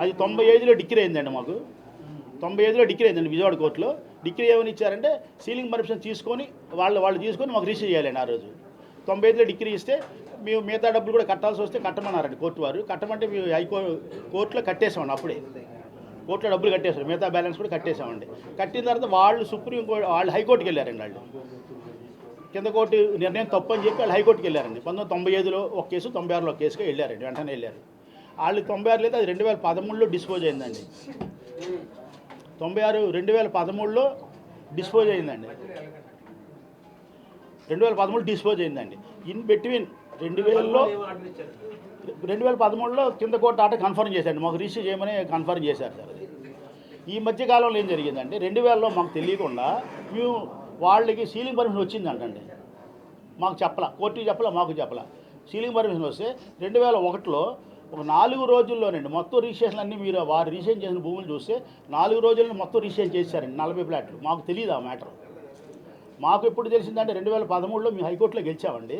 అది 95లో డిగ్రీ అయిందండి మాకు. 95లో డిగ్రీ అయిందండి విజయవాడ కోర్టులో. డిగ్రీ ఏమని ఇచ్చారంటే సీలింగ్ పర్మిషన్ తీసుకొని వాళ్ళు తీసుకొని మాకు రిజిస్టర్ చేయాలండి. ఆ రోజు 95లో డిగ్రీ ఇస్తే మేము మిగతా డబ్బులు కూడా కట్టాల్సి వస్తే కట్టమన్నారండి కోర్టు వారు. కట్టమంటే మేము కోర్టులో కట్టేసామండి. అప్పుడే కోర్టులో డబ్బులు కట్టేసాం, మిగతా బ్యాలెన్స్ కూడా కట్టేసామండి. కట్టిన తర్వాత వాళ్ళు హైకోర్టుకి వెళ్ళారండి. వాళ్ళు కింద కోర్టు నిర్ణయం తప్పు అని చెప్పి వాళ్ళు హైకోర్టుకి వెళ్ళారండి. 1995లో ఒక కేసు, 96లో ఒక కేసుగా వెళ్ళారండి. వెంటనే వెళ్ళారు వాళ్ళు. 96 లేదు, అది 2013లో డిస్పోజ్ అయిందండి. 2013లో డిస్పోజ్ అయిందండి. 2013లో డిస్పోజ్ అయిందండి. ఇన్ బిట్వీన్ 2013లో కింద కోర్టు ఆట కన్ఫర్మ్ చేశారండి. మాకు రిజిస్టర్ చేయమని కన్ఫర్మ్ చేశారు సార్. అది ఈ మధ్యకాలంలో ఏం జరిగిందంటే 2000లో మాకు తెలియకుండా మేము వాళ్ళకి సీలింగ్ పర్మిషన్ వచ్చిందంటండి. మాకు చెప్పలా, కోర్టుకి చెప్పలా, మాకు చెప్పలా. సీలింగ్ పర్మిషన్ వస్తే 2001లో ఒక 4 రోజుల్లోనండి మొత్తం రిజిస్ట్రేషన్ అన్నీ మీరు వారు రిజిస్ట్రేషన్ చేసిన భూములు చూస్తే 4 రోజుల్లో మొత్తం రిజిస్ట్రేషన్ చేశారండి 40 ఫ్లాట్లు. మాకు తెలియదు ఆ మ్యాటర్. మాకు ఎప్పుడు తెలిసిందంటే 2013లో మేము హైకోర్టులో గెలిచామండి.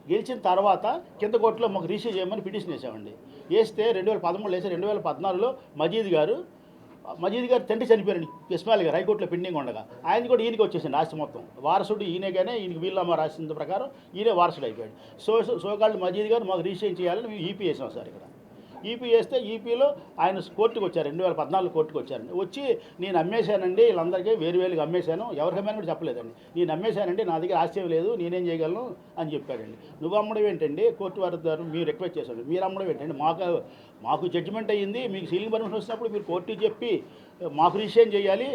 గెలిచిన తర్వాత కింద కోర్టులో మాకు రిజిస్టర్ చేయమని పిటిషన్ వేసామండి. వేస్తే 2013లో వేసి 2014లో మజీద్ గారు తండ్రి చనిపోయారండి. ఇస్మాయిల్ గారు హైకోర్టులో పెండింగ్ ఉండగా ఆయన కూడా ఈయనకి వచ్చేసింది ఆస్తి మొత్తం. వారసుడు ఈయనగానే, ఈయనకి వీళ్ళమ్మ రాసిన ప్రకారం ఈయనే వారసుడు అయిపోయాడు. సోకాళ్ళు మజీద్ గారు మాకు రిజిస్ట్రేషన్ చేయాలని మేము ఈపీ వేసాం సార్. ఇక్కడ ఈపీ వేస్తే ఈపీలో ఆయన కోర్టుకు వచ్చారు. 2014 కోర్టుకు వచ్చారండి. వచ్చి నేను అమ్మేశానండి, వీళ్ళందరికీ వేరుగా అమ్మేశాను, ఎవరికి అమ్మాను కూడా చెప్పలేదండి. నేను అమ్మేశానండి, నా దగ్గర ఆస్తి లేదు, నేనేం చేయగలను అని చెప్పాడండి. నువ్వు అమ్మడం ఏంటండి, కోర్టు వారి ద్వారా మీరు రిక్వెస్ట్ చేశాడు, మీరు అమ్మడం ఏంటండి, మాకు జడ్జిమెంట్ అయ్యింది, మీకు సీలింగ్ పర్మిషన్ వచ్చినప్పుడు మీరు కోర్టుకి చెప్పి మాకు రిజిస్ట్రేషన్ చేయాలి.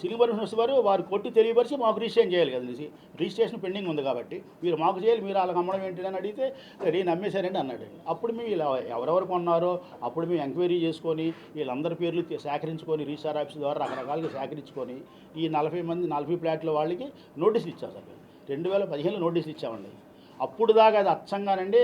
సీలింగ్ పర్మిషన్ వస్తే వారు కొట్టి తెలియపరిచి మాకు రిజిస్ట్రేషన్ చేయాలి కదండి. రిజిస్ట్రేషన్ పెండింగ్ ఉంది కాబట్టి మీరు మాకు చేయాలి, మీరు వాళ్ళకి అమ్మడం ఏంటి అని అడిగితే నేను అమ్మేశానండి అన్నాడండి. అప్పుడు మేము ఇలా ఎవరెవరు కొన్నారో అప్పుడు మేము ఎంక్వైరీ చేసుకొని వీళ్ళందరి పేర్లు సేకరించుకొని రిజిస్టార్ ఆఫీస్ ద్వారా రకరకాలుగా సేకరించుకొని ఈ 40 ఫ్లాట్ల వాళ్ళకి నోటీసులు ఇచ్చాం సార్. 2015లో నోటీసులు ఇచ్చామండి. అప్పుడు దాకా అది అచ్చంగానండి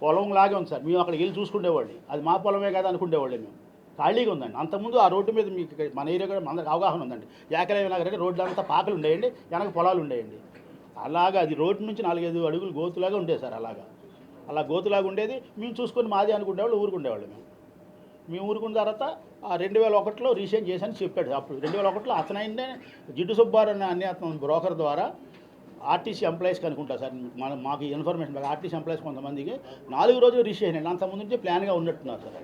పొలం లాగే ఉంది సార్. మేము అక్కడికి వెళ్ళి చూసుకునేవాళ్ళం, అది మా పొలమే కదా అనుకునేవాళ్ళం. మేము ఖాళీగా ఉందండి. అంతకుముందు ఆ రోడ్డు మీద మీకు మన ఏరియా కూడా అందరికి అవగాహన ఉందండి. ఏకలవ్య నగర్ అంటే రోడ్లు అంతా పాకలు ఉండేయండి, వెనక పొలాలు ఉండేయండి. అలాగా అది రోడ్డు నుంచి 4-5 అడుగులు గోతులాగా ఉండేది సార్. అలా గోతులాగా ఉండేది. మేము చూసుకొని మాది అనుకునేవాళ్ళు, ఊరుకుండేవాళ్ళు. మేము ఊరుకున్న తర్వాత 2001లో రిజిస్ట్రేషన్ చేశాను చెప్పాడు. అప్పుడు 2001లో అతనైందే జిడ్డు సుబ్బారావు అనే అతను బ్రోకర్ ద్వారా ఆర్టీసీ ఎంప్లాయీస్కి అనుకుంటా సార్, మాకు ఇన్ఫర్మేషన్ ఆర్టీసీ ఎంప్లాయీస్ కొంతమందికి 4 రోజులు రిజిస్ట్రేషన్ అండి. అంతకుముందు నుంచే ప్లాన్గా ఉన్నట్టున్నారు సార్.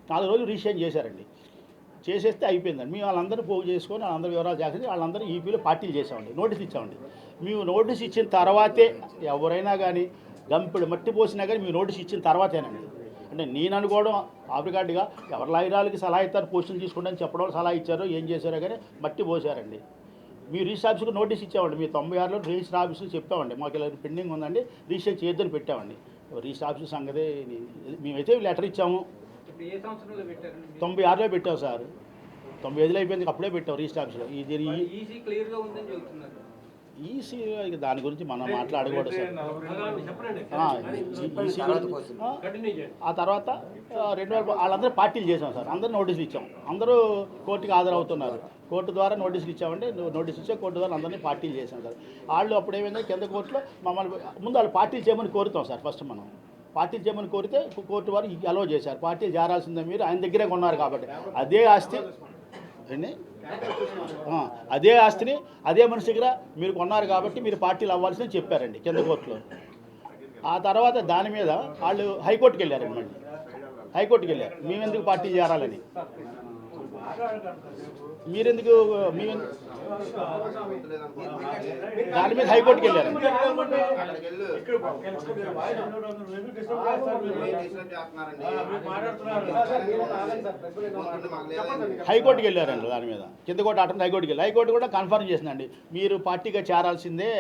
4 రోజులు రిజిస్ట్రేషన్ చేశారండి. చేసేస్తే అయిపోయిందండి. మేము వాళ్ళందరూ పోగు చేసుకొని వాళ్ళందరూ వివరాలు చేసి వాళ్ళందరూ ఈపీలో పార్టీలు చేసామండి. నోటీస్ ఇచ్చామండి. మేము నోటీస్ ఇచ్చిన తర్వాతే ఎవరైనా కానీ గంపెడు మట్టి పోసినా కానీ మేము నోటీస్ ఇచ్చిన తర్వాతేనండి. అంటే నేను అనుకోవడం ఆఫ్రికాడ్గా ఎవరి లాయరాలకి సలహా ఇస్తారు, పోస్టులు తీసుకోవడానికి చెప్పడం సలహా ఇచ్చారో ఏం చేశారో కానీ మట్టి పోసారండి. మీరు రిజిస్టర్ ఆఫీస్కి నోటీస్ ఇచ్చామండి. మీ 96లో రిజిస్టర్ ఆఫీస్కి చెప్పామండి, మాకు ఇలా పెండింగ్ ఉందండి, రిజిస్టర్ చేయొద్దని పెట్టామండి. రిజిస్టర్ ఆఫీస్ సంగతి మేమైతే లెటర్ ఇచ్చాము. 96లో పెట్టాం సార్. 95లో అయిపోయింది, అప్పుడే పెట్టాం రిజిస్టర్ ఆఫీస్లో. ఈసీ దాని గురించి మనం మాట్లాడకూడదు సార్. ఈసీ ఆ తర్వాత 2000 వాళ్ళందరూ పార్టీలు చేసాం సార్. అందరూ నోటీసులు ఇచ్చాం. అందరూ కోర్టుకి హాజరవుతున్నారు. కోర్టు ద్వారా నోటీసులు ఇచ్చామంటే నోటీస్ ఇచ్చే కోర్టు ద్వారా అందరినీ పార్టీలు చేసాం సార్. వాళ్ళు అప్పుడు ఏమైందంటే కింద కోర్టులో మమ్మల్ని ముందు వాళ్ళు పార్టీలు చేయమని కోరుతాం సార్. ఫస్ట్ మనం పార్టీలు చేయమని కోరితే కోర్టు వారు అలో చేశారు. పార్టీలు చేరాల్సిందే, మీరు ఆయన దగ్గరే కొన్నారు కాబట్టి అదే ఆస్తి అదే ఆస్తిని అదే మనిషి దగ్గర మీరు కొన్నారు కాబట్టి మీరు పార్టీలు అవ్వాల్సిందని చెప్పారండి కింద కోర్టులో. ఆ తర్వాత దాని మీద వాళ్ళు హైకోర్టుకి వెళ్ళారండి. మళ్ళీ హైకోర్టుకి వెళ్ళారు, మేమెందుకు పార్టీలు చేరాలని, మీరెందుకు దాని మీద హైకోర్టుకి వెళ్ళారు. హైకోర్టుకి వెళ్ళారండి. దాని మీద కింద కోర్టు అటెండ్ హైకోర్టుకి వెళ్ళి హైకోర్టు కూడా కన్ఫర్మ్ చేసిందండి, మీరు పార్టీగా చేరాల్సిందే,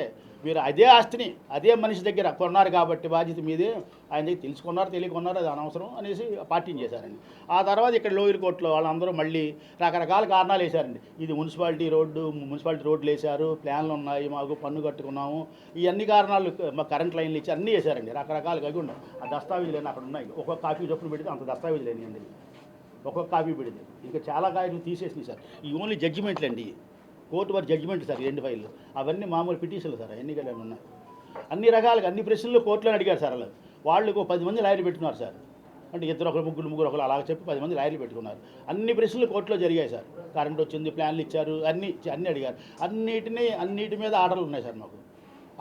మీరు అదే ఆస్తిని అదే మనిషి దగ్గర కొన్నారు కాబట్టి బాధ్యత మీదే, ఆయన దగ్గర తెలుసుకున్నారు తెలియకున్నారు అది అనవసరం అనేసి పార్టీని చేశారండి. ఆ తర్వాత ఇక్కడ లోయర్ కోర్టులో వాళ్ళందరూ మళ్ళీ రకరకాల కారణాలు వేశారండి. ఇది మున్సిపాలిటీ రోడ్లు వేశారు, ప్లాన్లు ఉన్నాయి, మాకు పన్ను కట్టుకున్నాము, ఈ అన్ని కారణాలు, మా కరెంట్ లైన్లు ఇచ్చి అన్నీ వేశారండి. రకరకాలుగా అవి ఉన్నాయి. ఆ దస్తావేజులు లేని అక్కడ ఉన్నాయి. ఒక్కొక్క కాపీ చొప్పున పెడితే అంత దస్తావేజులు లేనియండి. ఒక్కొక్క కాపీ పెడితే ఇంకా చాలా కాయలు తీసేసినాయి సార్. ఈ ఓన్లీ జడ్జిమెంట్లు అండి, కోర్టు వారి జడ్జిమెంట్ సార్. 2 ఫైళ్ళు అవన్నీ మామూలు పిటిషన్లు సార్. ఎన్నికలు ఉన్నాయి, అన్ని రకాలుగా అన్ని ప్రశ్నలు కోర్టులో అడిగారు సార్. వాళ్ళు 10 మంది లాయర్ పెట్టుకున్నారు సార్. అంటే ఇద్దరు ఒకరు ముగ్గురు ఒకరు అలాగ చెప్పి 10 మంది లాయర్లు పెట్టుకున్నారు. అన్ని ప్రశ్నలు కోర్టులో జరిగాయి సార్. కరెంట్ వచ్చింది, ప్లాన్లు ఇచ్చారు, అన్నీ అడిగారు. అన్నిటి మీద ఆర్డర్లు ఉన్నాయి సార్ మాకు.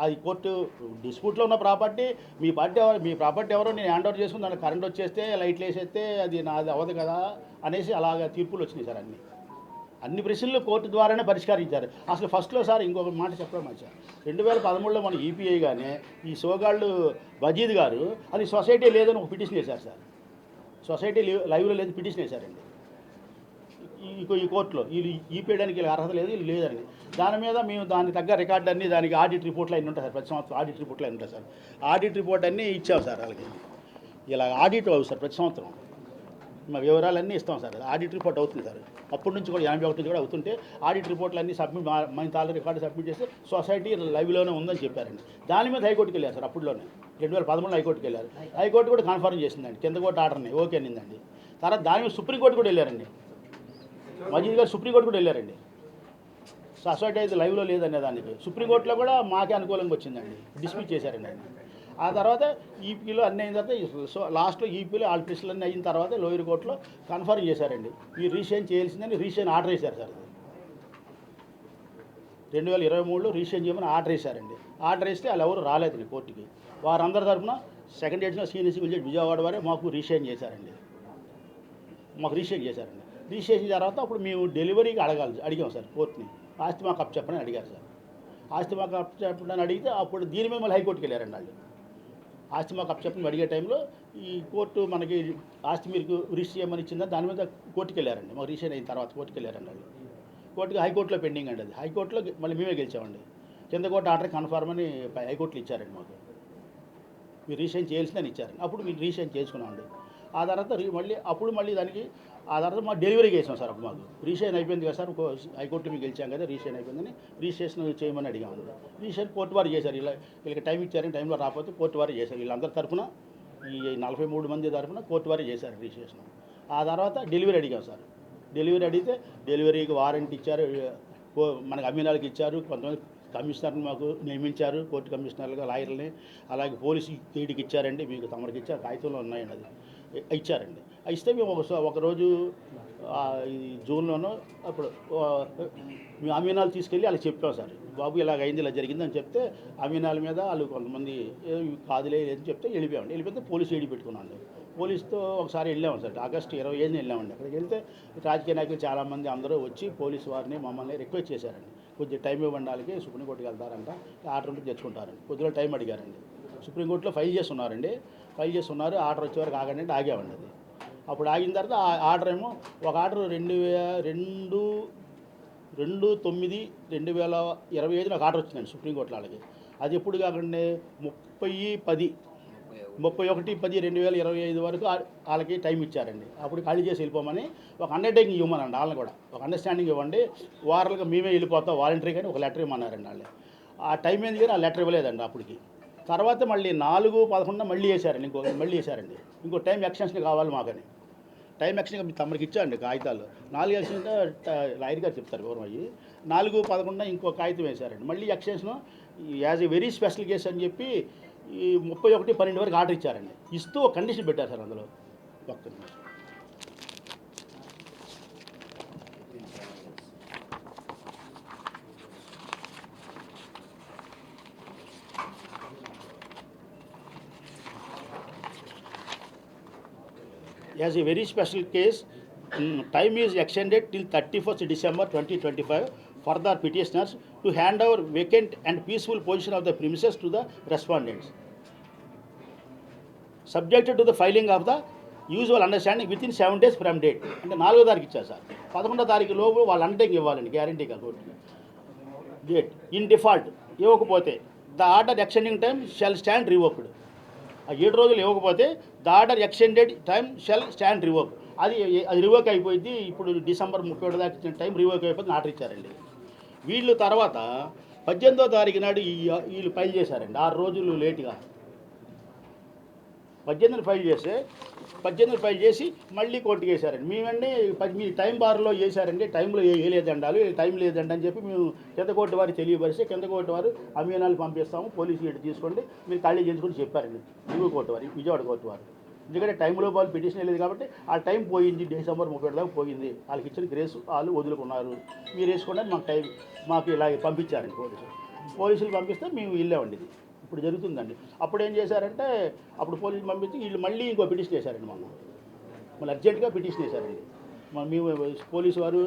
అది కోర్టు డిస్ప్యూట్లో ఉన్న ప్రాపర్టీ మీ ప్రాపర్టీ ఎవరో నేను హ్యాండ్ ఓవర్ చేసుకుని దానికి కరెంట్ వచ్చేస్తే లైట్లు వేసేస్తే అది నాది అవ్వదు కదా అనేసి అలాగ తీర్పులు వచ్చినాయి సార్. అన్ని ప్రశ్నలు కోర్టు ద్వారానే పరిష్కరించారు. అసలు ఫస్ట్లో సార్ ఇంకొక మాట చెప్పడం మంచి సార్, 2013లో మన ఈపీఐ కానీ ఈ సోగాళ్ళు వజీద్ గారు అది సొసైటీ లేదని ఒక పిటిషన్ వేశారు సార్. సొసైటీ లైవ్లో లేదు పిటిషన్ వేశారండి ఈ కోర్టులో. వీళ్ళు ఈపీయడానికి వీళ్ళకి అర్హత లేదు, వీళ్ళు లేదని. దాని మీద మేము దానికి తగ్గ రికార్డు అన్నీ దానికి ఆడిట్ రిపోర్ట్లు అన్నీ ఉంటాయి సార్. ప్రతి సంవత్సరం ఆడిట్ రిపోర్ట్లు అన్నీ ఉంటాయి సార్. ఆడిట్ రిపోర్ట్ అన్నీ ఇచ్చాం సార్ వాళ్ళకి. ఇలా ఆడిట్ అవుతుంది సార్ ప్రతి సంవత్సరం. మా వివరాలన్నీ ఇస్తాం సార్. ఆడిట్ రిపోర్ట్ అవుతుంది సార్. అప్పటి నుంచి కూడా 81 నుంచి కూడా అవుతుంటే ఆడిట్ రిపోర్ట్లు అన్నీ సబ్మిట్ మన తాలూకు రికార్డు సబ్మిట్ చేస్తే సొసైటీ లైవ్లోనే ఉందని చెప్పారండి. దాని మీద హైకోర్టుకి వెళ్ళారు సార్. అప్పుడులోనే 2013లో హైకోర్టుకి వెళ్ళారు. హైకోర్టు కూడా కన్ఫర్మ్ చేసిందండి, కింద కోర్టు ఆర్డర్ని ఓకే అనిందండి. తర్వాత దాని మీద సుప్రీంకోర్టు కూడా వెళ్ళారండి. మజీద్ గారు సుప్రీంకోర్టు కూడా వెళ్ళారండి. సొసైటీ అయితే లైవ్లో లేదనే దానికి సుప్రీంకోర్టులో కూడా మాకే అనుకూలంగా వచ్చిందండి, డిస్మిస్ చేశారండి ఆయన. ఆ తర్వాత ఈపీలో అన్నీ అయిన తర్వాత సో లాస్ట్లో ఈపీలో ఆల్ ప్రశ్నలు అన్నీ అయిన తర్వాత లోయర్ కోర్టులో కన్ఫర్మ్ చేశారండి. ఈ రీషైన్ చేయాల్సిందని రీషైన్ ఆర్డర్ వేశారు సార్. 2023లో రీషైన్ చేయమని ఆర్డర్ వేశారండి. ఆర్డర్ వేస్తే వాళ్ళు ఎవరు రాలేదండి కోర్టుకి. వారందరి తరఫున second additional senior civil judge Vijayawada వారే మాకు రీషైన్ చేశారండి. రీషైన్ చేసిన తర్వాత అప్పుడు మేము డెలివరీకి అడిగాం సార్ కోర్టుని. ఆస్తి మాకు అప్పచెప్పని అడిగారు సార్. ఆస్తి మాకు అప్పచెప్పని అడిగితే అప్పుడు దీని మీద మళ్ళీ హైకోర్టుకి వెళ్ళారండి వాళ్ళు. ఆస్తి మాకు అప్పచెప్పని అడిగే టైంలో ఈ కోర్టు మనకి ఆస్తి మీకు రిజిస్టర్ చేయమని ఇచ్చిందని దాని మీద కోర్టుకి వెళ్ళారండి. మాకు రిజిస్టర్ అయిన తర్వాత కోర్టుకి వెళ్ళారండి వాళ్ళు. కోర్టుకి హైకోర్టులో పెండింగ్ అండి అది. హైకోర్టులో మళ్ళీ మేమే గెలిచామండి. కింద కోర్టు ఆర్డర్ కన్ఫర్మ్ అని హైకోర్టులో ఇచ్చారండి మాకు. మీరు రీషైన్ చేయాల్సిందని ఇచ్చారండి. అప్పుడు మీరు రీషైన్ చేసుకున్నామండి. ఆ తర్వాత మళ్ళీ దానికి ఆ తర్వాత మా డెలివరీకి వేసాం సార్. అప్పుడు మాకు రీషైన్ అయిపోయింది కదా సార్, హైకోర్టు మీకు గెలిచాం కదా, రీషైన్ అయిపోయిందని రిజిస్ట్రేషన్ చేయమని అడిగామండి. రిజిస్ట్రేషన్ కోర్టు వారు చేశారు. వీళ్ళకి టైం ఇచ్చారని టైంలో రాకపోతే కోర్టు వారు చేశారు. వీళ్ళందరి తరఫున ఈ 43 మంది తరఫున కోర్టు వారు చేశారు రిజిస్ట్రేషన్. ఆ తర్వాత డెలివరీ అడిగాం సార్. డెలివరీ అడిగితే డెలివరీకి వారెంట్ ఇచ్చారు, మనకు అమీనాలకు ఇచ్చారు, కొంతమంది కమిషనర్ని మాకు నియమించారు, కోర్టు కమిషనర్లుగా లాయర్ని, అలాగే పోలీసు ఈడికి ఇచ్చారండి. మీకు తమరికి ఇచ్చారు, కాగితంలో ఉన్నాయండి, అది ఇచ్చారండి. ఇస్తే మేము ఒకరోజు ఈ జూన్లోనో అప్పుడు మేము అమీనాలు తీసుకెళ్ళి వాళ్ళకి చెప్పాం సార్, బాబు ఇలాగ అయింది, ఇలా జరిగిందని చెప్తే అమీనాల మీద వాళ్ళు కొంతమంది కాదులే అని చెప్తే వెళ్ళిపోతే పోలీసు ఏడి పెట్టుకున్నాండి. పోలీసుతో ఒకసారి వెళ్ళాము సార్, ఆగస్టు 25న వెళ్ళామండి. అక్కడికి వెళ్తే రాజకీయ నాయకులు చాలామంది అందరూ వచ్చి పోలీసు వారిని మమ్మల్ని రిక్వెస్ట్ చేశారండి, కొద్దిగా టైం ఇవ్వండి, సుప్రీంకోర్టుకి వెళ్తారంట, ఆర్డర్ ఉంటే తెచ్చుకుంటారండి. కొద్దిగా టైం అడిగారండి. సుప్రీంకోర్టులో ఫైల్ చేసి ఉన్నారు, ఆర్డర్ వచ్చే వరకు ఆగండి అంటే ఆగామండి. అది అప్పుడు ఆగిన తర్వాత ఆ ఆర్డర్ ఏమో ఒక ఆర్డర్ 2/9/2025 ఒక ఆర్డర్ వచ్చిందండి సుప్రీంకోర్టులో వాళ్ళకి. అది ఎప్పుడు కాకండి 31/10/2025 వరకు వాళ్ళకి టైం ఇచ్చారండి. అప్పుడు ఖాళీ చేసి వెళ్ళిపోమని ఒక అండర్టేకింగ్ ఇవ్వమనండి. వాళ్ళని కూడా ఒక అండర్స్టాండింగ్ ఇవ్వండి, వారాలుగా మేమే వెళ్ళిపోతాం వాలంటరీ కానీ ఒక లెటర్ ఇవ్వమన్నారండి వాళ్ళు. ఆ టైం ఏంది కానీ ఆ లెటర్ ఇవ్వలేదండి అప్పటికి. తర్వాత మళ్ళీ 4/11 మళ్ళీ వేశారండి, మళ్ళీ వేశారండి. ఇంకో టైం ఎక్స్టెన్షన్ కావాలి మాకని. టైం ఎక్స్టెన్షన్ మీ తమరికి ఇచ్చారండి కాగితాలు. 4 ఎక్స్టెన్షన్ లాయర్ గారు చెప్తారు గౌరవం అయ్యి. 4/11 ఇంకో కాగితం వేశారండి. మళ్ళీ extension as a very special case అని చెప్పి ఈ 31/12 వరకు ఆర్డర్ ఇచ్చారండి. ఇస్తూ ఒక కండిషన్ పెట్టారు సార్ అందులో. ఒక్క నిమిషం. As a very special case, time is extended till 31st December 2025 for the petitioners to hand over vacant and peaceful position of the premises to the respondents, subjected to the filing of the usual understanding within 7 days from date. అంటే 4వ తారీఖు ఇచ్చారు sir. 11వ తారీఖు లోపు వాళ్ళు undertaking ఇవ్వాలండి, గ్యారంటీగా కోర్టుకి. డేట్ ఇన్ డిఫాల్ట్ ఇవ్వకపోతే the order extending time shall stand revoked. ఆ 7 రోజులు ఇవ్వకపోతే the order extended time shall stand revoke. అది రివోక్ అయిపోయింది. ఇప్పుడు డిసెంబర్ 31 దాకా ఇచ్చిన టైం రివోక్ అయిపోయింది, ఆర్డర్ ఇచ్చారండి. వీళ్ళు తర్వాత 18వ తారీఖు నాడు వీళ్ళు ఫైల్ చేశారండి, 6 రోజులు లేటుగా. 18 ఫైల్ చేసి మళ్ళీ కోర్టుకి వేశారండి. మేమండి మీ టైం బార్లో వేశారండి, టైంలో వేయలేదండాలి, టైం లేదండి అని చెప్పి మేము కింద కోర్టు వారికి తెలియపరిస్తే కింద కోర్టు వారు అమీనాలు పంపిస్తాము, పోలీసు గేట్ తీసుకోండి, మీరు ఖాళీ చేసుకుని చెప్పారండి. దిగువ కోర్టు వారు, విజయవాడ కోర్టు వారు. ఎందుకంటే టైంలో వాళ్ళు పిటిషన్ వెళ్ళేది కాబట్టి ఆ టైం పోయింది, డిసెంబర్ 31 దాకా పోయింది. వాళ్ళకి ఇచ్చిన గ్రేస్ వాళ్ళు వదులుకున్నారు. మీరు వేసుకోండి మాకు టైం మాకు ఇలా పంపించారండి పోలీసులు పంపిస్తే మేము వెళ్ళామండి. ఇది ఇప్పుడు జరుగుతుందండి. అప్పుడు ఏం చేశారంటే అప్పుడు పోలీసులు పంపించి వీళ్ళు మళ్ళీ ఇంకో పిటిషన్ వేశారండి. మళ్ళీ అర్జెంటుగా పిటిషన్ వేశారండి. మేము పోలీసు వారు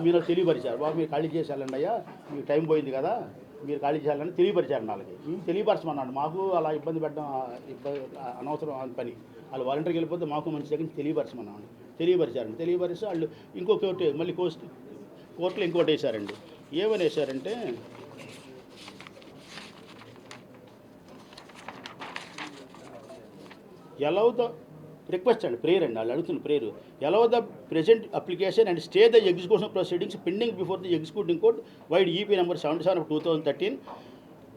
మీరు తెలియపరిచారు, బాబు మీరు ఖాళీ చేసేయాలండి అయ్యా, మీకు టైం పోయింది కదా, మీరు ఖాళీ చేయాలని తెలియపరిచారు. వాళ్ళకి మేము తెలియపరచమన్నాడు. మాకు అలా ఇబ్బంది పెట్టడం అనవసరం పని. వాళ్ళు వాలంటీర్కి వెళ్ళిపోతే మాకు మంచి దగ్గర తెలియపరచమన్నామండి. తెలియపరిచారండి. తెలియపరిచి వాళ్ళు ఇంకో కోర్టు మళ్ళీ కోర్టులో ఇంకోటి వేశారండి. ఏమని వేశారంటే allow the రిక్వెస్ట్ అండి, ప్రేయర్ అండి, వాళ్ళు అడుగుతున్న prayer. allow the present application and stay the execution proceedings pending before the executing court wide EP number 77 of 2013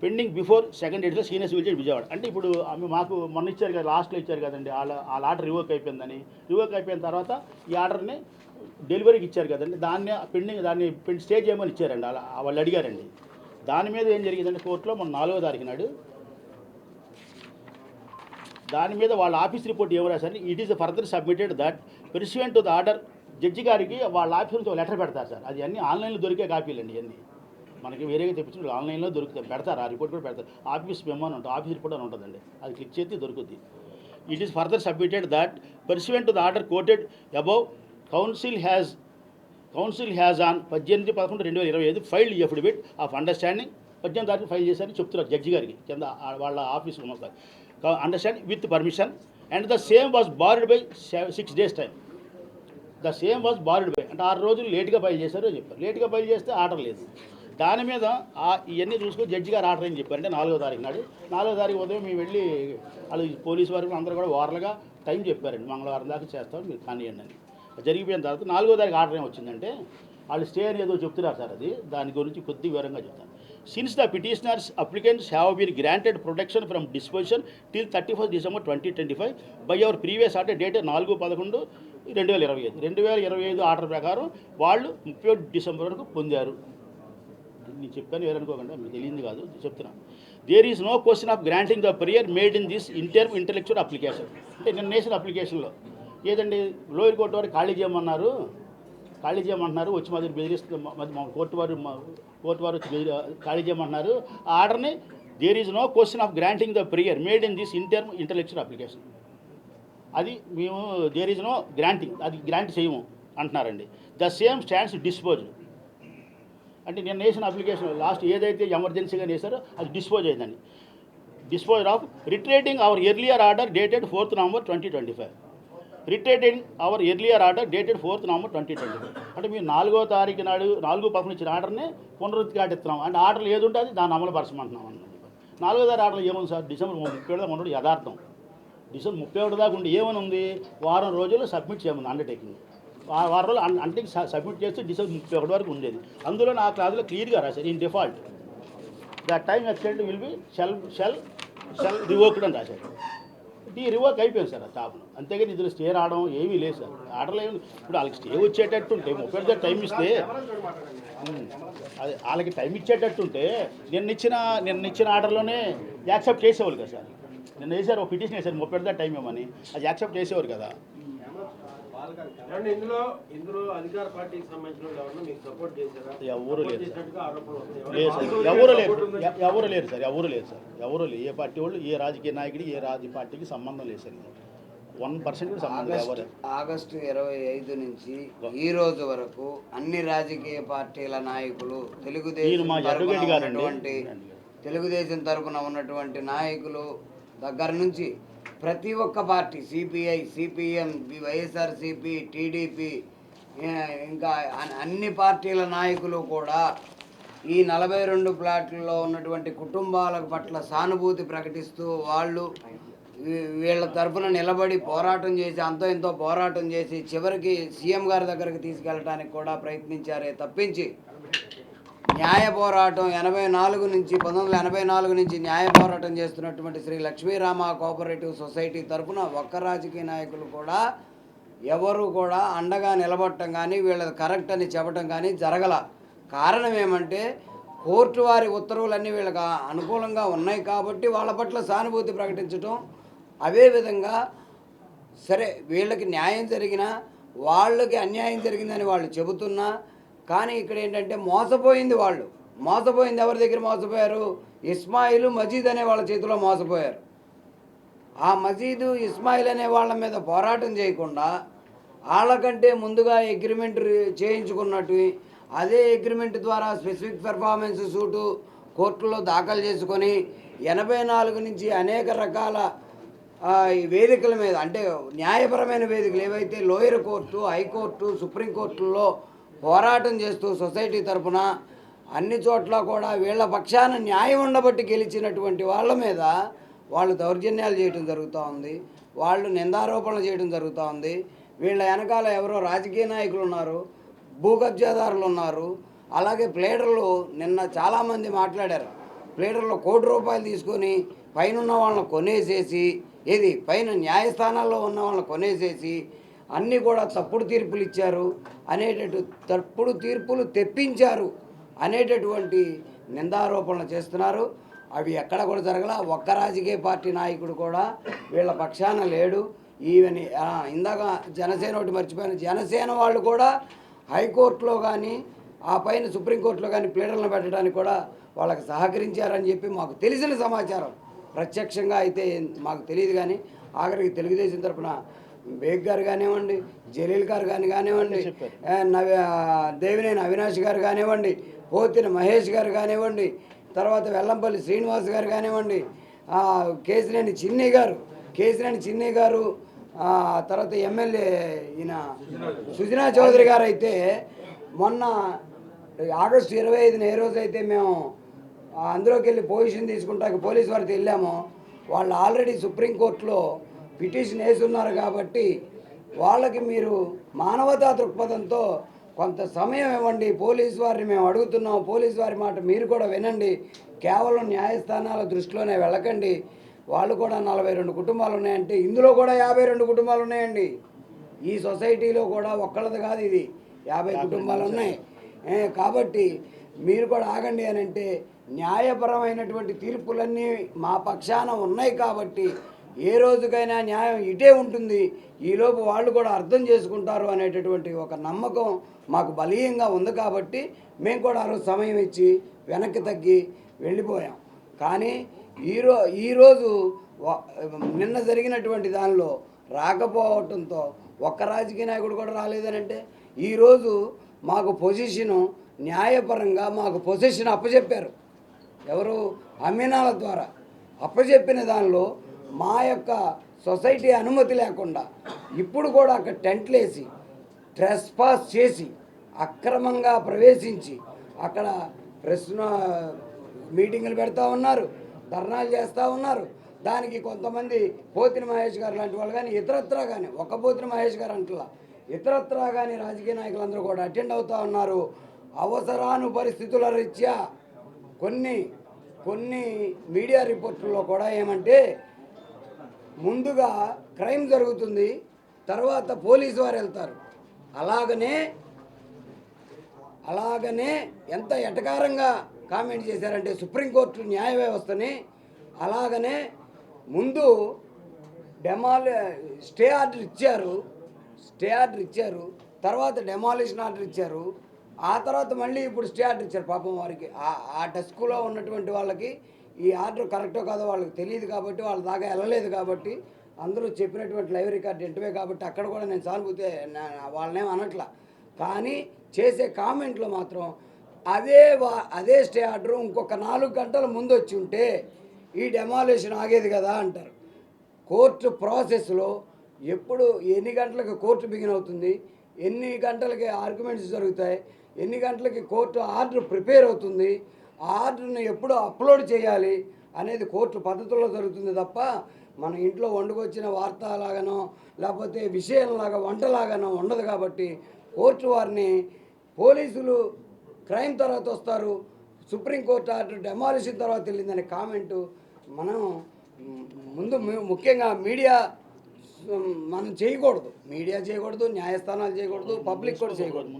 pending before second addition senior civil judge Vijayawada. అంటే ఇప్పుడు మాకు మొన్న ఇచ్చారు కదా, లాస్ట్లో ఇచ్చారు కదండి, వాళ్ళ ఆర్డర్ రివోక్ అయిపోయిందని. రివోక్ అయిపోయిన తర్వాత ఈ ఆర్డర్ని డెలివరీకి ఇచ్చారు కదండి, దాన్ని పెండింగ్ దాన్ని స్టే చేయమని ఇచ్చారండి. వాళ్ళు అడిగారండి. దాని మీద ఏం జరిగిందంటే కోర్టులో మొన్న 4వ తారీఖు నాడు దాని మీద వాళ్ళ ఆఫీస్ రిపోర్ట్ ఏమో రాశారు. It is further submitted that pursuant to the order. Judge గారికి వాళ్ళ ఆఫీస్ నుంచి లెటర్ పెడతారు సార్. అది అన్నీ ఆన్లైన్లో దొరికే కాపీలు అండి. ఇవన్నీ మనకి వేరేగా తెప్పించి ఆన్లైన్లో దొరుకుతాయి, పెడతారు. ఆ రిపోర్ట్ కూడా పెడతారు. ఆఫీస్ మెమో అని ఉంటుంది, ఆఫీస్ రిపోర్ట్ అని ఉంటుందండి. అది క్లిక్ చేస్తే దొరుకుతుంది. It is further submitted that pursuant to the order quoted above counsel has on 18/11/2025 filed affidavit of understanding. 18వ తారీఖు ఫైల్ చేశారని చెప్తున్నారు జడ్జి గారికి కింద వాళ్ళ ఆఫీస్ ఉన్నది. Understanding with permission and the same was board by 6 days time. The same was board by అంటే 6 రోజులు లేట్గా ఫైల్ చేశారు అని చెప్పారు. లేట్గా ఫైల్ చేస్తే ఆర్డర్ లేదు. దాని మీద ఇవన్నీ చూసుకొని జడ్జి గారు ఆర్డర్ అని చెప్పారంటే 4వ తారీఖు నాడు. 4వ తారీఖు ఉదయం మేము వెళ్ళి వాళ్ళు పోలీసు వారికి అందరూ కూడా వారలుగా టైం చెప్పారండి, మంగళవారం దాకా చేస్తాం మీరు కానివ్వండి అని. జరిగిపోయిన తర్వాత 4వ తారీఖు ఆర్డర్ ఏమి వచ్చిందంటే వాళ్ళు స్టే అని ఏదో చెప్తున్నారు సార్. అది దాని గురించి కొద్ది వివరంగా చెప్తాను. Since the petitioners applicants have been granted protection from disposition till 31st December 2025 by our previous order date 4/11/2025. 2025 order ప్రకారం వాళ్ళు 31 December వరకు పొందారు. నేను చెప్పాను వేరనుకోకుండా, మీకు తెలియదు కాదు చెప్తున్నాను. There is no question of granting the prayer made in this interim intellectual application. అంటే నిన్న నేసిన అప్లికేషన్లో ఏదండి లోయర్ కోర్టు వారు ఖాళీ చేయమంటున్నారు, వచ్చి మా దగ్గర బెదిరిస్తుంది, మా కోర్టు వారు వచ్చి ఖాళీ చేయమంటున్నారు. ఆ ఆర్డర్ని there is no question of granting the prayer made in this interim intellectual application. అది మేము దేర్ ఈజ్ నో గ్రాంటింగ్, అది గ్రాంట్ చేయము అంటున్నారండి. The same stands dispose. అంటే నేను వేసిన అప్లికేషన్ లాస్ట్ ఏదైతే ఎమర్జెన్సీగా వేసారో అది డిస్పోజ్ అయిందండి. Dispose of reiterating our earlier order dated 4th November 2025. Reiterating our earlier order dated 4th November 2025. అంటే మేము 4వ తారీఖు నాడు 4/11 ఇచ్చిన ఆర్డర్ని పునరుద్ఘాటిస్తున్నాం. అంటే ఆర్డర్లు ఏది ఉంటుంది దాన్ని అమలు పరచమంటున్నాం అన్నమాట. 4వ తారీఖు ఆర్డర్లు ఏముంది సార్, December 31 ఉండడు యథార్థం. December 31 దాకా ఉండి ఏమని ఉంది, వారం రోజుల్లో సబ్మిట్ చేయమని అండర్టేకింగ్. వారం రోజులు అంటే సబ్మిట్ చేస్తే December 31 వరకు ఉండేది. అందులో నా క్లాజ్లో క్లియర్గా రాశారు, in default the time extend will be shell revoked అని రాశారు. ఇది రివోక్ అయిపోయింది సార్ ఆ టాప్ను. అంతేగాని ఇందులో స్టే రావడం ఏమీ లేదు సార్. ఆర్డర్లు ఏమి ఇప్పుడు వాళ్ళకి స్టే వచ్చేటట్టుంటే 30 టైం ఇస్తే అది వాళ్ళకి టైం ఇచ్చేటట్టుంటే నిన్న ఇచ్చిన ఆర్డర్లోనే యాక్సెప్ట్ చేసేవాళ్ళు కదా సార్. నిన్న వేసారు ఒక పిటిషన్ వేసారు 30 టైం ఇవ్వమని, అది యాక్సెప్ట్ చేసేవారు కదా. ఇందులో అధికార పార్టీకి సంబంధించిన మీకు సపోర్ట్ చేశారా? ఎవరు లేరు సార్, ఎవరు లేరు. ఏ పార్టీ వాళ్ళు, ఏ రాజకీయ నాయకుడికి, ఏ రాజకీయ పార్టీకి సంబంధం లేదు సార్. 1% కూడా సంబంధం లేదు. ఆగస్టు 25 నుంచి ఈ రోజు వరకు అన్ని రాజకీయ పార్టీల నాయకులు, తెలుగుదేశం తరపున ఉన్నటువంటి నాయకులు దగ్గర నుంచి ప్రతి ఒక్క party, CPI, CPM, YSRCP, TDP, ఇంకా అన్ని పార్టీల నాయకులు కూడా ఈ 42 ప్లాట్లలో ఉన్నటువంటి కుటుంబాల పట్ల సానుభూతి ప్రకటిస్తూ వాళ్ళు వీళ్ళ తరఫున నిలబడి పోరాటం చేసి అంతో ఎంతో పోరాటం చేసి చివరికి సీఎం గారి దగ్గరికి తీసుకెళ్ళడానికి కూడా ప్రయత్నించారే తప్పించి న్యాయ పోరాటం 1984 నుంచి న్యాయ పోరాటం చేస్తున్నటువంటి శ్రీ లక్ష్మీరామ కోఆపరేటివ్ సొసైటీ తరఫున ఒక్క రాజకీయ నాయకులు కూడా ఎవరు కూడా అండగా నిలబడటం కానీ వీళ్ళది కరెక్ట్ అని చెప్పడం కానీ జరగల. కారణం ఏమంటే కోర్టు వారి ఉత్తర్వులన్నీ వీళ్ళకి అనుకూలంగా ఉన్నాయి కాబట్టి వాళ్ళ పట్ల సానుభూతి ప్రకటించడం, అదేవిధంగా సరే వీళ్ళకి న్యాయం జరిగినా వాళ్ళకి అన్యాయం జరిగిందని వాళ్ళు చెబుతున్నా, కానీ ఇక్కడ ఏంటంటే మోసపోయింది వాళ్ళు. మోసపోయింది ఎవరి దగ్గర మోసపోయారు? ఇస్మాయిల్, మజీద్ అనే వాళ్ళ చేతిలో మోసపోయారు. ఆ మజీదు, ఇస్మాయిల్ అనే వాళ్ళ మీద పోరాటం చేయకుండా వాళ్ళకంటే ముందుగా అగ్రిమెంట్ చేయించుకున్నట్టు అదే అగ్రిమెంట్ ద్వారా స్పెసిఫిక్ పెర్ఫార్మెన్స్ సూటు కోర్టులో దాఖలు చేసుకొని 84 నుంచి అనేక రకాల ఈ వేదికల మీద, అంటే న్యాయపరమైన వేదికలు ఏవైతే లోయర్ కోర్టు, హైకోర్టు, సుప్రీంకోర్టుల్లో పోరాటం చేస్తూ సొసైటీ తరఫున అన్ని చోట్ల కూడా వీళ్ళ పక్షాన న్యాయం ఉండబట్టి గెలిచినటువంటి వాళ్ళ మీద వాళ్ళు దౌర్జన్యాలు చేయడం జరుగుతూ ఉంది, వాళ్ళు నిందారోపణలు చేయడం జరుగుతూ ఉంది. వీళ్ళ వెనకాల ఎవరో రాజకీయ నాయకులు ఉన్నారు, భూకబ్జాదారులు ఉన్నారు, అలాగే ప్లేడర్లు. నిన్న చాలామంది మాట్లాడారు, ప్లేడర్లు ₹1,00,00,000 తీసుకొని పైన ఉన్న వాళ్ళని కొనేసేసి, ఏది పైన న్యాయస్థానాల్లో ఉన్న వాళ్ళని కొనేసేసి అన్నీ కూడా తప్పుడు తీర్పులు ఇచ్చారు తప్పుడు తీర్పులు తెప్పించారు అనేటటువంటి నిందారోపణలు చేస్తున్నారు. అవి ఎక్కడ కూడా జరగల. ఒక్క రాజకీయ పార్టీ నాయకుడు కూడా వీళ్ళ పక్షాన లేడు. ఈవెన్ ఇందాక జనసేన ఒకటి మర్చిపోయిన, జనసేన వాళ్ళు కూడా హైకోర్టులో కానీ ఆ పైన సుప్రీంకోర్టులో కానీ ప్లేడర్లను పెట్టడానికి కూడా వాళ్ళకి సహకరించారని చెప్పి మాకు తెలిసిన సమాచారం. ప్రత్యక్షంగా అయితే మాకు తెలియదు, కానీ ఆఖరికి తెలుగుదేశం తరఫున బేగ్ గారు కానివ్వండి, జలీల్ గారు కానివ్వండి, దేవినేని అవినాష్ గారు కానివ్వండి, పోతిన మహేష్ గారు కానివ్వండి, తర్వాత వెల్లంపల్లి శ్రీనివాస్ గారు కానివ్వండి, కేసినేని చిన్ని గారు, తర్వాత ఎమ్మెల్యే ఈయన సుజనా చౌదరి గారు అయితే మొన్న ఆగస్టు 25న ఏ రోజైతే మేము అందులోకి వెళ్ళి పొజిషన్ తీసుకుంటాక పోలీసు వారితో వెళ్ళామో, వాళ్ళు ఆల్రెడీ సుప్రీంకోర్టులో పిటిషన్ వేసి ఉన్నారు. కాబట్టి వాళ్ళకి మీరు మానవతా దృక్పథంతో కొంత సమయం ఇవ్వండి, పోలీసు వారిని మేము అడుగుతున్నాం, పోలీసు వారి మాట మీరు కూడా వినండి, కేవలం న్యాయస్థానాల దృష్టిలోనే వెళ్ళకండి. వాళ్ళు కూడా 42 కుటుంబాలు ఉన్నాయంటే ఇందులో కూడా 52 కుటుంబాలు ఉన్నాయండి. ఈ సొసైటీలో కూడా ఒక్కళ్ళది కాదు, ఇది 50 కుటుంబాలు ఉన్నాయి. కాబట్టి మీరు కూడా ఆగండి అని అంటే, న్యాయపరమైనటువంటి తీర్పులన్నీ మా పక్షాన ఉన్నాయి కాబట్టి ఏ రోజుకైనా న్యాయం ఇటే ఉంటుంది, ఈలోపు వాళ్ళు కూడా అర్థం చేసుకుంటారు అనేటటువంటి ఒక నమ్మకం మాకు బలీయంగా ఉంది. కాబట్టి మేము కూడా ఆ రోజు సమయం ఇచ్చి వెనక్కి తగ్గి వెళ్ళిపోయాం. కానీ ఈరోజు నిన్న జరిగినటువంటి దానిలో రాకపోవటంతో ఒక్క రాజకీయ నాయకుడు కూడా రాలేదనంటే, ఈరోజు మాకు పొజిషను న్యాయపరంగా మాకు పొజిషన్ అప్పచెప్పారు. ఎవరు? అమీనాల ద్వారా అప్పచెప్పిన దానిలో మా యొక్క సొసైటీ అనుమతి లేకుండా ఇప్పుడు కూడా అక్కడ టెంట్లు వేసి ట్రెస్పాస్ చేసి అక్రమంగా ప్రవేశించి అక్కడ మీటింగులు పెడతా ఉన్నారు, ధర్నాలు చేస్తూ ఉన్నారు. దానికి కొంతమంది పోతిన మహేష్ గారు లాంటి వాళ్ళు కానీ ఇతరత్రా కానీ, ఒక్క పోతిన మహేష్ గారు అంటలా ఇతరత్రా కానీ రాజకీయ నాయకులందరూ కూడా అటెండ్ అవుతూ ఉన్నారు. అవసరాను పరిస్థితుల రీత్యా కొన్ని మీడియా రిపోర్టుల్లో కూడా ఏమంటే, ముందుగా క్రైమ్ జరుగుతుంది, తర్వాత పోలీసు వారు వెళ్తారు. అలాగనే ఎంత ఎటకారంగా కామెంట్ చేశారంటే సుప్రీంకోర్టు న్యాయ వ్యవస్థని, అలాగనే ముందు స్టే ఆర్డర్ ఇచ్చారు, తర్వాత డెమాలిషన్ ఆర్డర్ ఇచ్చారు, ఆ తర్వాత మళ్ళీ ఇప్పుడు స్టే ఆర్డర్ ఇచ్చారు. పాపం వారికి ఆ డెస్క్లో ఉన్నటువంటి వాళ్ళకి ఈ ఆర్డర్ కరెక్టో కాదో వాళ్ళకి తెలియదు కాబట్టి, వాళ్ళ దాకా వెళ్ళలేదు కాబట్టి, అందరూ చెప్పినటువంటి లైవ్ రికార్డ్ ఎంటవే కాబట్టి అక్కడ కూడా నేను సానుభూతి వాళ్ళనేం అనట్లా. కానీ చేసే కామెంట్లో మాత్రం అదే స్టే ఆర్డర్ ఇంకొక 4 గంటల ముందు వచ్చి ఉంటే ఈ డెమాలిషన్ ఆగేది కదా అంటారు. కోర్టు ప్రాసెస్లో ఎప్పుడు ఎన్ని గంటలకు కోర్టు బిగిన్ అవుతుంది, ఎన్ని గంటలకి ఆర్గ్యుమెంట్స్ జరుగుతాయి, ఎన్ని గంటలకి కోర్టు ఆర్డర్ ప్రిపేర్ అవుతుంది, ఆ ఆర్డర్ని ఎప్పుడు అప్లోడ్ చేయాలి అనేది కోర్టు పద్ధతుల్లో జరుగుతుంది తప్ప మన ఇంట్లో వండుకొచ్చిన వార్తలాగానో లేకపోతే విషయంలాగా వంటలాగానో ఉండదు. కాబట్టి కోర్టు వారిని, పోలీసులు క్రైమ్ తర్వాత వస్తారు, సుప్రీంకోర్టు ఆర్డర్ డెమాలిషన్ తర్వాత వెళ్ళిందనే కామెంటు మనం ముందు ముఖ్యంగా మీడియా మనం చేయకూడదు, న్యాయస్థానాలు చేయకూడదు, పబ్లిక్ కూడా చేయకూడదు.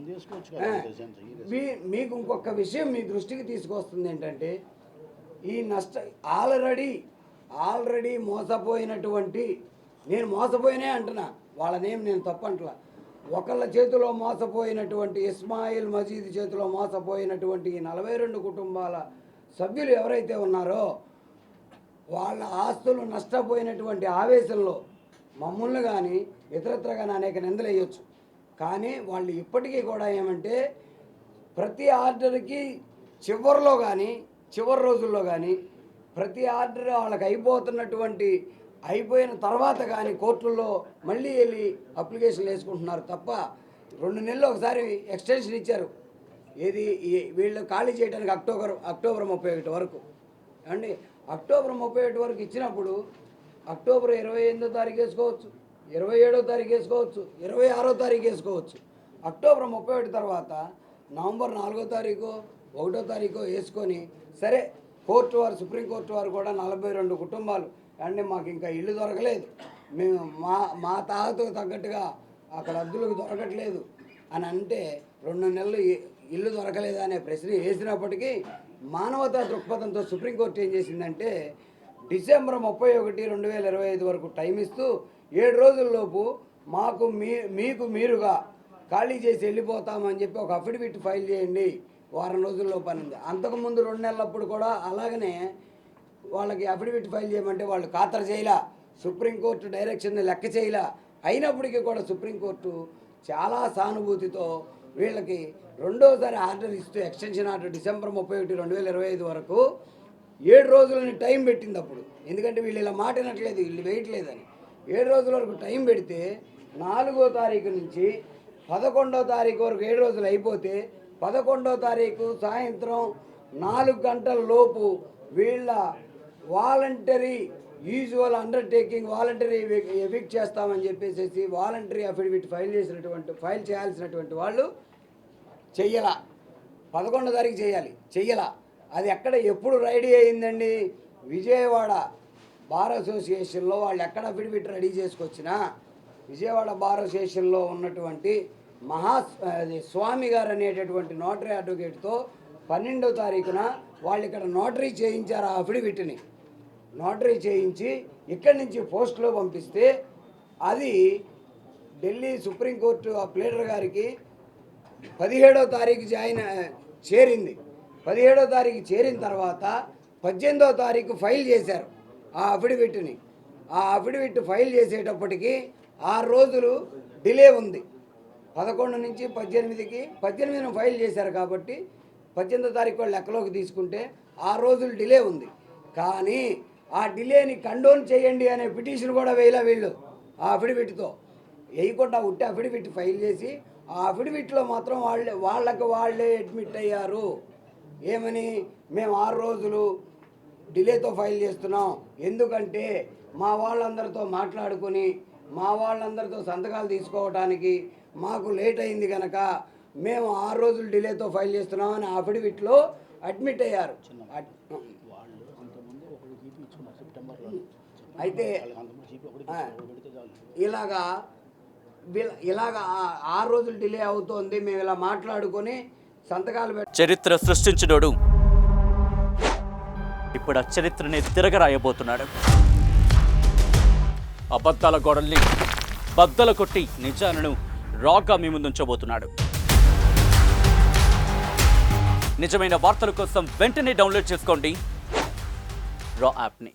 మీకు ఇంకొక విషయం మీ దృష్టికి తీసుకొస్తుంది ఏంటంటే, ఈ ఆల్రెడీ మోసపోయినటువంటి నేను మోసపోయినే అంటున్నా, వాళ్ళనేం నేను తప్పంటలా. ఒకళ్ళ చేతిలో మోసపోయినటువంటి ఇస్మాయిల్ మజీద్ చేతిలో మోసపోయినటువంటి ఈ 42 కుటుంబాల సభ్యులు ఎవరైతే ఉన్నారో వాళ్ళ ఆస్తులు నష్టపోయినటువంటి ఆవేశంలో మమ్మల్ని కానీ ఇతరత్ర కానీ అనేక నిందలు వేయొచ్చు. కానీ వాళ్ళు ఇప్పటికీ కూడా ఏమంటే ప్రతి ఆర్డర్కి చివరిలో కానీ చివరి రోజుల్లో కానీ ప్రతి ఆర్డర్ వాళ్ళకి అయిపోయిన తర్వాత కానీ కోర్టుల్లో మళ్ళీ వెళ్ళి అప్లికేషన్లు వేసుకుంటున్నారు తప్ప 2 నెలలు ఒకసారి ఎక్స్టెన్షన్ ఇచ్చారు. ఏది వీళ్ళు ఖాళీ చేయడానికి అక్టోబర్ 31 వరకు అండి. అక్టోబర్ 31 వరకు ఇచ్చినప్పుడు అక్టోబర్ 28వ తారీఖు వేసుకోవచ్చు, 27వ తారీఖు వేసుకోవచ్చు, 26వ తారీఖు వేసుకోవచ్చు. అక్టోబర్ 31 తర్వాత నవంబర్ 4వ తారీఖు 1వ తారీఖు వేసుకొని సరే కోర్టు వారు సుప్రీంకోర్టు వారు కూడా 42 కుటుంబాలు అంటే మాకు ఇంకా ఇల్లు దొరకలేదు, మేము మా తాతకు తగ్గట్టుగా అక్కడ అద్దులకు దొరకట్లేదు అని అంటే 2 నెలలు ఇల్లు దొరకలేదు అనే ప్రశ్న వేసినప్పటికీ మానవతా దృక్పథంతో సుప్రీంకోర్టు ఏం చేసిందంటే డిసెంబర్ 31, 2025 వరకు టైం ఇస్తూ 7 రోజుల్లోపు మాకు మీకు మీరుగా ఖాళీ చేసి వెళ్ళిపోతామని చెప్పి ఒక అఫిడవిట్ ఫైల్ చేయండి, వారం రోజుల్లో పనింది. అంతకుముందు 2 నెలలప్పుడు కూడా అలాగనే వాళ్ళకి అఫిడవిట్ ఫైల్ చేయమంటే వాళ్ళు ఖాతరు చేయలా, సుప్రీంకోర్టు డైరెక్షన్ని లెక్క చేయలా. అయినప్పటికీ కూడా సుప్రీంకోర్టు చాలా సానుభూతితో వీళ్ళకి రెండోసారి ఆర్డర్ ఇస్తూ ఎక్స్టెన్షన్ ఆర్డర్ డిసెంబర్ 31, 2025 వరకు 7 రోజులని టైం పెట్టింది అప్పుడు. ఎందుకంటే వీళ్ళు ఇలా మాట వినట్లేదు, వీళ్ళు వేయట్లేదని 7 రోజుల వరకు టైం పెడితే 4వ తారీఖు నుంచి 11వ తారీఖు వరకు 7 రోజులు అయిపోతే 11వ తారీఖు సాయంత్రం 4 గంటల లోపు వీళ్ళ voluntary usual undertaking voluntary evict చేస్తామని చెప్పేసి వాలంటరీ అఫిడవిట్ ఫైల్ చేయాల్సినటువంటి వాళ్ళు చెయ్యలా. 11వ తారీఖు చెయ్యలా. అది ఎప్పుడు రెడీ అయిందండి? విజయవాడ బార్ అసోసియేషన్లో వాళ్ళు ఎక్కడ అఫిడవిట్ రెడీ చేసుకొచ్చినా విజయవాడ బార్ అసోసియేషన్లో ఉన్నటువంటి స్వామి గారు అనేటటువంటి నోటరీ అడ్వకేట్తో 12వ తారీఖున వాళ్ళు ఇక్కడ నోటరీ చేయించారు. ఆ అఫిడవిట్ని నోటరీ చేయించి ఇక్కడి నుంచి పోస్టులో పంపిస్తే అది ఢిల్లీ సుప్రీంకోర్టు ఆ ప్లేడర్ గారికి 17వ తారీఖు చేరింది. 17వ తారీఖు చేరిన తర్వాత 18వ తారీఖు ఫైల్ చేశారు ఆ అఫిడవిట్ని. ఆ అఫిడవిట్ ఫైల్ చేసేటప్పటికి 6 రోజులు డిలే ఉంది. 11 నుంచి 18ను ఫైల్ చేశారు కాబట్టి 18వ తారీఖు వాళ్ళు లెక్కలోకి తీసుకుంటే 6 రోజులు డిలే ఉంది. కానీ ఆ డిలేని కండోన్ చేయండి అనే పిటిషన్ కూడా వేయలే వీళ్ళు. ఆ అఫిడవిట్తో వేయకుండా ఉట్టి అఫిడవిట్ ఫైల్ చేసి ఆ అఫిడవిట్లో మాత్రం వాళ్ళే అడ్మిట్ అయ్యారు. ఏమని? మేము 6 రోజులు డిలేతో ఫైల్ చేస్తున్నాం, ఎందుకంటే మా వాళ్ళందరితో మాట్లాడుకొని మా వాళ్ళందరితో సంతకాలు తీసుకోవడానికి మాకు లేట్ అయింది కనుక మేము 6 రోజులు డిలేతో ఫైల్ చేస్తున్నాం అని అఫిడవిట్లో అడ్మిట్ అయ్యారు. అయితే ఇలాగా 6 రోజులు డిలే అవుతోంది, మేము ఇలా మాట్లాడుకొని సంతకాలు చరిత్ర సృష్టించినోడు ఇప్పుడు ఆ చరిత్రని తిరగరాయబోతున్నాడు. అబద్ధాల గోడల్ని బద్దలు కొట్టి నిజాలను రాగా మీ ముందుంచబోతున్నాడు. నిజమైన వార్తల కోసం వెంటనే డౌన్లోడ్ చేసుకోండి రా యాప్ని.